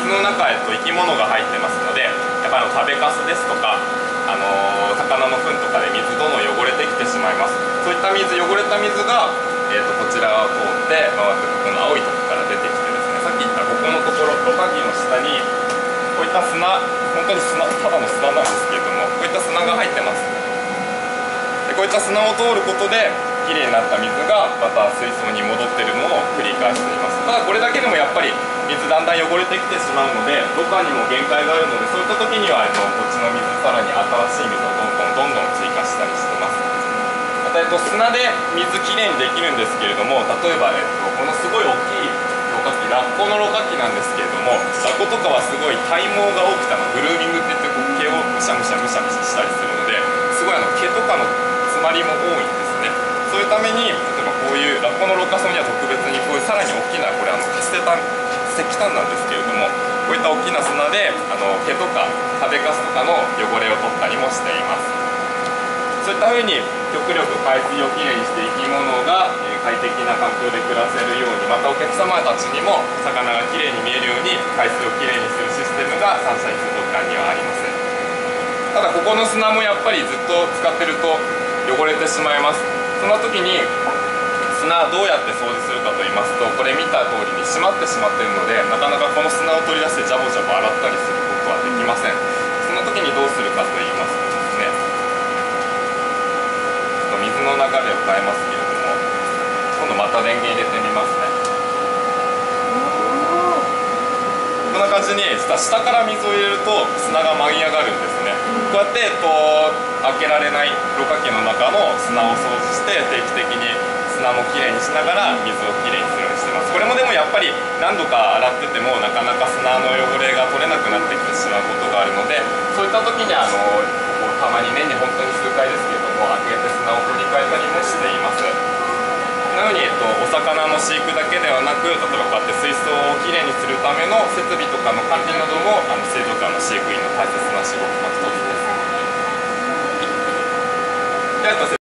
の中へ生き物が入ってますので、やっぱり食べかすですとか魚の糞とかで水どんどん汚れてきてしまいます。そういった汚れた水が、こちらを通って回ってこの青いとこから出てきてですね、さっき言ったここのところろ過器の下にこういった砂、本当にただの砂なんですけれども、こういった砂が入ってます。でこういった砂を通ることできれいになった水がまた水槽に戻っているのを繰り返しています。ただこれだけでもやっぱり水だんだん汚れてきてしまうので、ろ過にも限界があるので、そういった時にはこっちの水、さらに新しい水をどんどん追加したりしてます。また、砂で水きれいにできるんですけれども、例えば、このすごい大きいろ過器、ラッコのろ過器なんですけれども、ラッコとかはすごい体毛が多くてグルーミングって言って毛をむしゃむしゃしたりするので、すごい毛とかの詰まりも多いんですね。そういうために、例えばこういうラッコのろ過槽には特別にこういうさらに大きな、これ石炭なんですけれども、こういった大きな砂で毛とか食べかすとかの汚れを取ったりもしています。そういった風に極力海水をきれいにして生き物が快適な環境で暮らせるように、またお客様たちにも魚がきれいに見えるように海水をきれいにするシステムがサンシャイン水族館にはあります。ただここの砂もやっぱりずっと使ってると汚れてしまいます。その時に砂どうやって掃除するかと言いますと、これ見た通りに閉まってしまっているので、なかなかこの砂を取り出してジャボジャボ洗ったりすることはできません。その時にどうするかと言いますとですね、水の流れを変えますけれども、今度また電源入れてみますね。こんな感じに下から水を入れると砂が舞い上がるんですね。こうやって開けられないろ過器の中の砂を掃除して定期的に砂もきれいにしながら水をきれいにするようにしてます。これもでもやっぱり何度か洗っててもなかなか砂の汚れが取れなくなってきてしまうことがあるので、そういった時にたまに年に本当に数回ですけれども開けて砂を取り替えたりもしています。このように、お魚の飼育だけではなく、例えばこうやって水槽をきれいにするための設備とかの管理なども水族館の飼育員の大切な仕事の一つです。